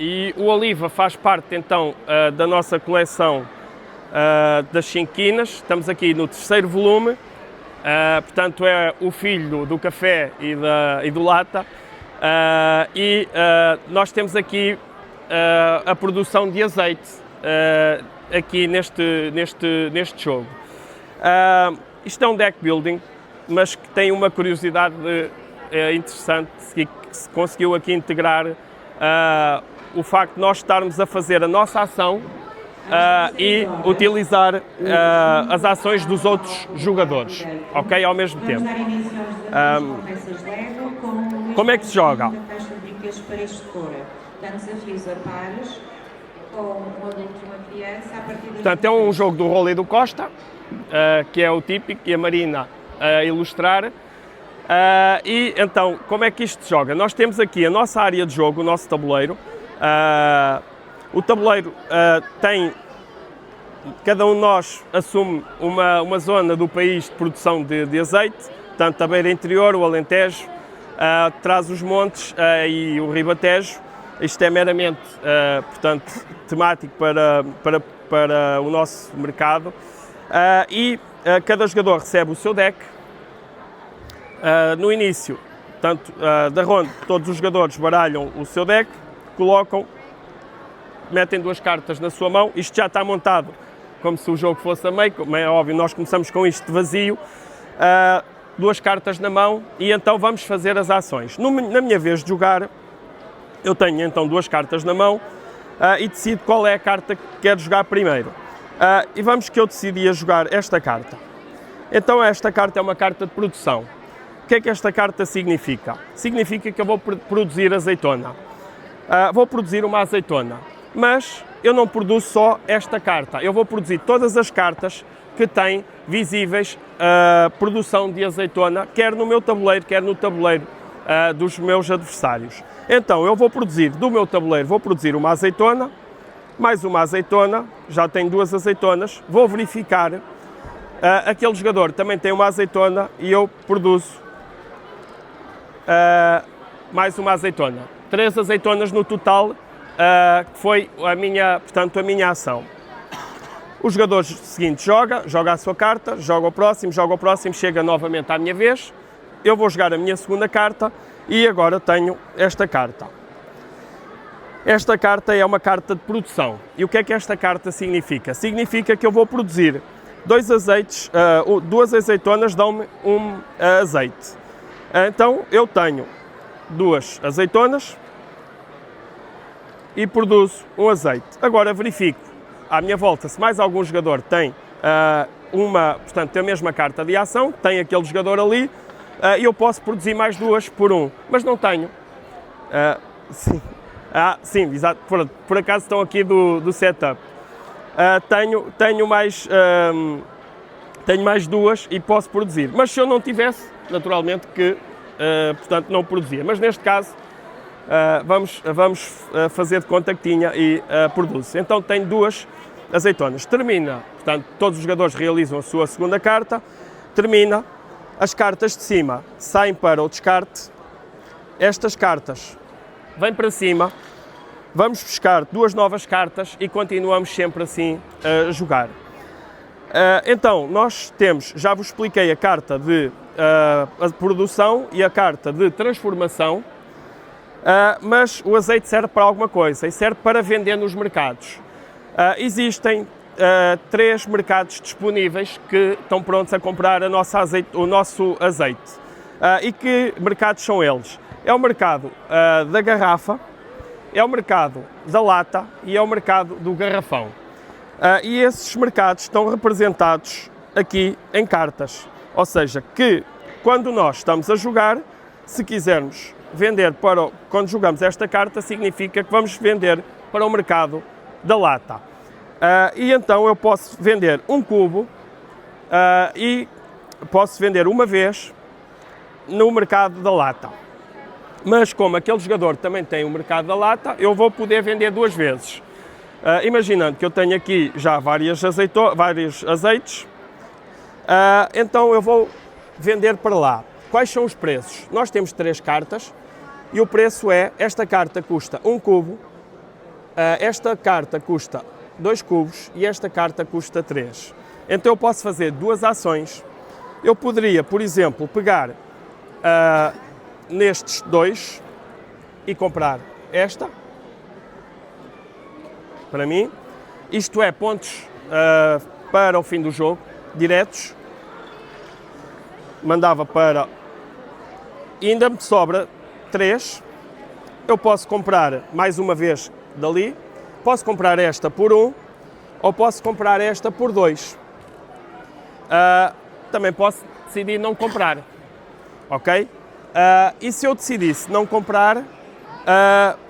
E o Oliva faz parte então da nossa coleção das 5 quinas. Estamos aqui no 3º volume, portanto é o filho do café e do lata. Nós temos aqui a produção de azeite aqui neste jogo. Isto é um deck building, mas que tem uma curiosidade interessante, que se conseguiu aqui integrar o facto de nós estarmos a fazer a nossa ação e utilizar as ações dos outros jogadores, ok? Ao mesmo tempo. Como é que se joga? Portanto, é um jogo do Rolly do Costa, que é o típico, e a Marina a ilustrar. E então, como é que isto se joga? Nós temos aqui a nossa área de jogo, o nosso tabuleiro. O tabuleiro tem, cada um de nós assume uma zona do país de produção de azeite, tanto a Beira Interior, o Alentejo, Trás-os-Montes e o Ribatejo. Isto é meramente, portanto, temático para o nosso mercado. Cada jogador recebe o seu deck. No início, tanto da ronda, todos os jogadores baralham o seu deck, colocam, metem 2 cartas na sua mão. Isto já está montado como se o jogo fosse a meio, como é óbvio, nós começamos com isto vazio. 2 cartas na mão e então vamos fazer as ações. Na minha vez de jogar, eu tenho então 2 cartas na mão e decido qual é a carta que quero jogar primeiro. E vamos que eu decidi jogar esta carta. Então esta carta é uma carta de produção. O que é que esta carta significa? Significa que eu vou produzir azeitona. Vou produzir uma azeitona, mas eu não produzo só esta carta. Eu vou produzir todas as cartas que têm visíveis produção de azeitona, quer no meu tabuleiro, quer no tabuleiro dos meus adversários. Então eu vou produzir, do meu tabuleiro, vou produzir uma azeitona, mais uma azeitona, já tenho 2 azeitonas, vou verificar, aquele jogador também tem uma azeitona e eu produzo mais uma azeitona. 3 azeitonas no total, que foi a minha ação. O jogador seguinte joga a sua carta, joga o próximo, chega novamente à minha vez. Eu vou jogar a minha segunda carta e agora tenho esta carta. Esta carta é uma carta de produção. E o que é que esta carta significa? Significa que eu vou produzir 2 azeites, 2 azeitonas dão-me um azeite. Então eu tenho 2 azeitonas e produzo um azeite. Agora verifico à minha volta se mais algum jogador tem portanto, tem a mesma carta de ação, tem aquele jogador ali, e eu posso produzir mais 2 por 1, mas não tenho. Sim, exato, por acaso estão aqui do setup. Tenho mais 2 e posso produzir, mas se eu não tivesse, naturalmente que, portanto, não produzia. Mas neste caso, vamos fazer de conta que tinha e produzo. Então tenho 2 azeitonas. Termina, portanto, todos os jogadores realizam a sua segunda carta, termina, as cartas de cima saem para o descarte, estas cartas vêm para cima, vamos buscar 2 novas cartas e continuamos sempre assim a jogar. Então, nós temos, já vos expliquei a carta de a produção e a carta de transformação, mas o azeite serve para alguma coisa e serve para vender nos mercados. Existem 3 mercados disponíveis que estão prontos a comprar o nosso azeite. E que mercados são eles? É o mercado da garrafa, é o mercado da lata e é o mercado do garrafão. E esses mercados estão representados aqui em cartas. Ou seja, que quando nós estamos a jogar, se quisermos vender quando jogamos esta carta, significa que vamos vender para o mercado da lata. E então eu posso vender um cubo e posso vender uma vez no mercado da lata. Mas como aquele jogador também tem o mercado da lata, eu vou poder vender 2 vezes. Imaginando que eu tenho aqui já vários azeites, então eu vou vender para lá. Quais são os preços? Nós temos 3 cartas e o preço é, esta carta custa 1 cubo, esta carta custa 2 cubos e esta carta custa 3. Então eu posso fazer duas ações. Eu poderia, por exemplo, pegar nestes dois e comprar esta, para mim. Isto é, pontos para o fim do jogo, diretos. Mandava para... Ainda me sobra 3. Eu posso comprar mais uma vez dali. Posso comprar esta por 1 ou posso comprar esta por 2. Também posso decidir não comprar, ok? E se eu decidisse não comprar,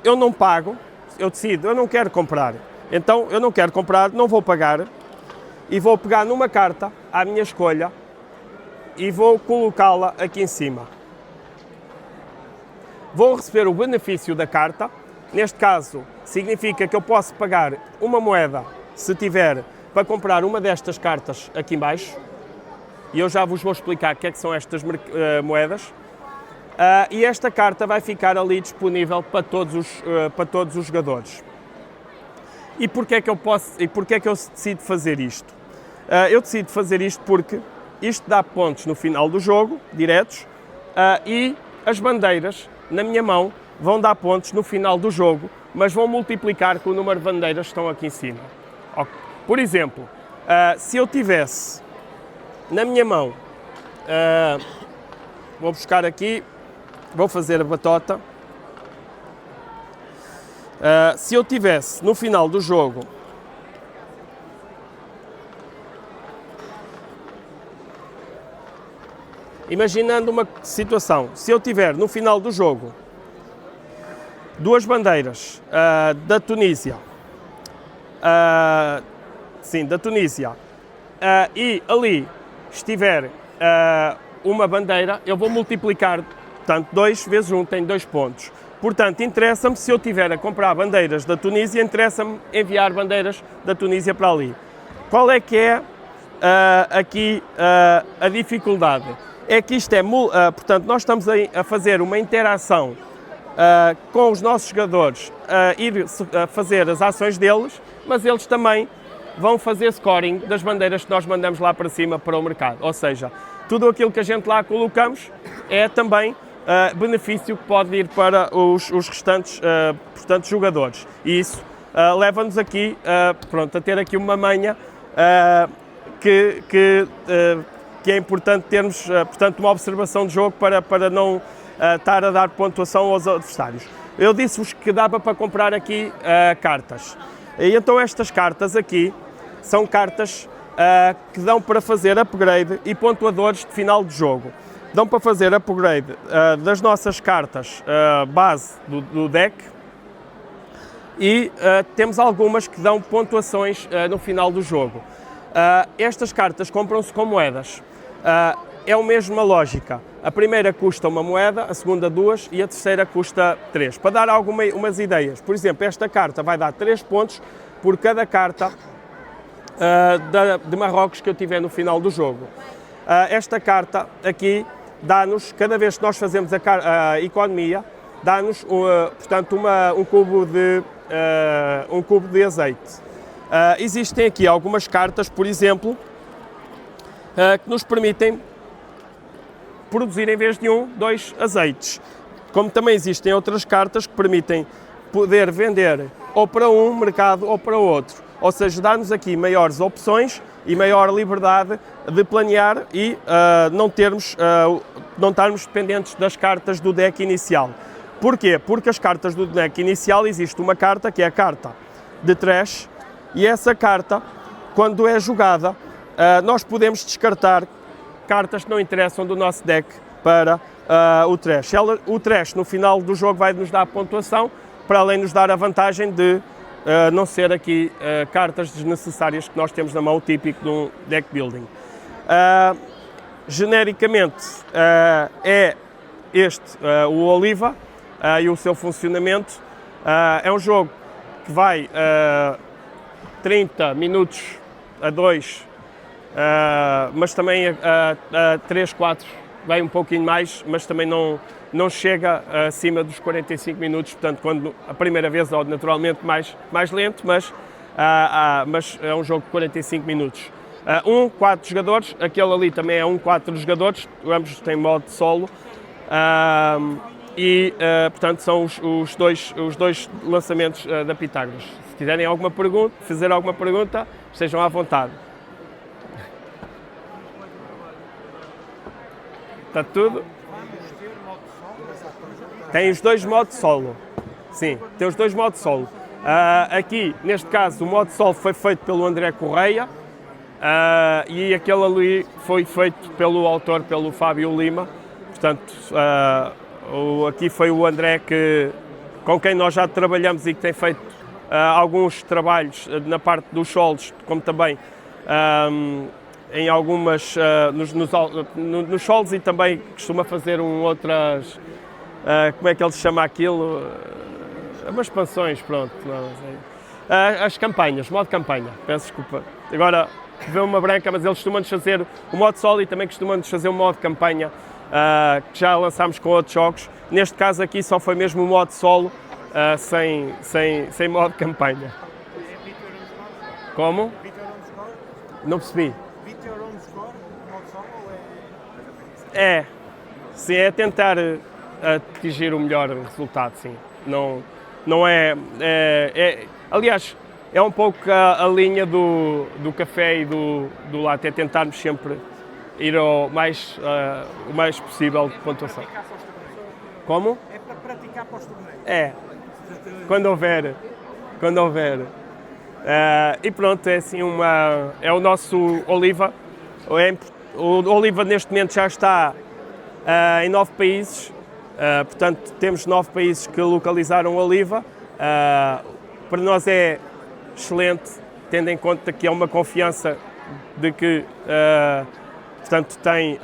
eu não pago, eu decido, eu não quero comprar. Então eu não quero comprar, não vou pagar e vou pegar numa carta à minha escolha e vou colocá-la aqui em cima. Vou receber o benefício da carta. Neste caso, significa que eu posso pagar uma moeda, se tiver, para comprar uma destas cartas aqui em baixo. E eu já vos vou explicar o que é que são estas moedas. E esta carta vai ficar ali disponível para todos os jogadores. E porquê é que eu decido fazer isto? Eu decido fazer isto porque isto dá pontos no final do jogo, diretos, e as bandeiras na minha mão vão dar pontos no final do jogo, mas vão multiplicar com o número de bandeiras que estão aqui em cima. Por exemplo, se eu tivesse na minha mão, vou buscar aqui, vou fazer a batota. Se eu tivesse no final do jogo imaginando uma situação, se eu tiver no final do jogo duas bandeiras da Tunísia, e ali estiver uma bandeira, eu vou multiplicar, portanto, 2 vezes 1 tem 2 pontos. Portanto, interessa-me, se eu estiver a comprar bandeiras da Tunísia, interessa-me enviar bandeiras da Tunísia para ali. Qual é que é aqui a dificuldade? É que isto é, portanto, nós estamos a fazer uma interação com os nossos jogadores, ir fazer as ações deles, mas eles também vão fazer scoring das bandeiras que nós mandamos lá para cima para o mercado. Ou seja, tudo aquilo que a gente lá colocamos é também benefício que pode ir para os restantes portanto, jogadores. E isso leva-nos aqui a ter aqui uma manha que é importante termos portanto, uma observação de jogo para não estar a dar pontuação aos adversários. Eu disse-vos que dava para comprar aqui cartas. E então estas cartas aqui são cartas que dão para fazer upgrade e pontuadores de final de jogo. Dão para fazer upgrade das nossas cartas base do deck e temos algumas que dão pontuações no final do jogo. Estas cartas compram-se com moedas. É a mesma lógica. A primeira custa uma moeda, a segunda 2 e a terceira custa 3. Para dar umas ideias, por exemplo, esta carta vai dar 3 pontos por cada carta de Marrocos que eu tiver no final do jogo. Esta carta aqui dá-nos, cada vez que nós fazemos a economia, dá-nos portanto um cubo de azeite. Existem aqui algumas cartas, por exemplo, que nos permitem produzir em vez de 2 azeites. Como também existem outras cartas que permitem poder vender ou para um mercado ou para outro. Ou seja, dá-nos aqui maiores opções e maior liberdade de planear e não estarmos dependentes das cartas do deck inicial. Porquê? Porque as cartas do deck inicial, existe uma carta que é a carta de trash e essa carta, quando é jogada, nós podemos descartar cartas que não interessam do nosso deck para o trash. O trash no final do jogo vai nos dar pontuação, para além de nos dar a vantagem de não ser aqui cartas desnecessárias que nós temos na mão, típico de um deck building. Genericamente é este o Oliva e o seu funcionamento. É um jogo que vai 30 minutos a 2, mas também a 3, 4 vai um pouquinho mais, mas também não chega acima dos 45 minutos, portanto, quando a primeira vez, naturalmente, mais lento, mas é um jogo de 45 minutos. 4 jogadores, aquele ali também é 4 jogadores, ambos têm modo solo, portanto, são os dois lançamentos da Pitágoras. Se tiverem alguma pergunta, fazer alguma pergunta, estejam à vontade. Está tudo? Tem os dois modos solo. Sim, tem os dois modos solo. Aqui, neste caso, o modo solo foi feito pelo André Correia e aquele ali foi feito pelo autor, pelo Fábio Lima. Portanto, aqui foi o André com quem nós já trabalhamos e que tem feito alguns trabalhos na parte dos solos, como também em algumas, nos solos, e também costuma fazer outras, como é que ele chama aquilo? Umas expansões, pronto. As campanhas, modo campanha, peço desculpa. Agora veio uma branca, mas eles costumam-nos fazer o modo solo e também costumam-nos fazer o modo campanha, que já lançámos com outros jogos. Neste caso aqui só foi mesmo o modo solo, sem modo campanha. Como? Não percebi. Sim, é tentar atingir o melhor resultado, sim. Não é, aliás, é um pouco a linha do café e do latte, é tentarmos sempre ir o mais possível de pontuação. Como? É para praticar para os torneios. Quando houver. E pronto, é assim é o nosso Oliva. O Oliva neste momento já está em 9 países, portanto temos 9 países que localizaram o Oliva. Para nós é excelente, tendo em conta que é uma confiança de que portanto, tem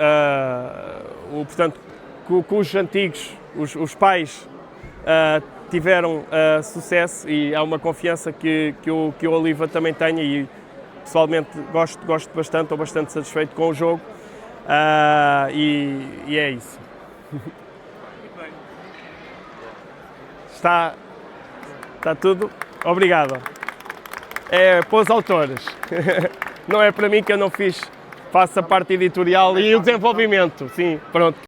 que os antigos, os pais tiveram sucesso, e há uma confiança que o Oliva também tenha, e pessoalmente gosto bastante, estou bastante satisfeito com o jogo, e é isso. Está tudo? Obrigado. É para os autores. Não é para mim, que eu não faço a parte editorial e o desenvolvimento. Sim, pronto.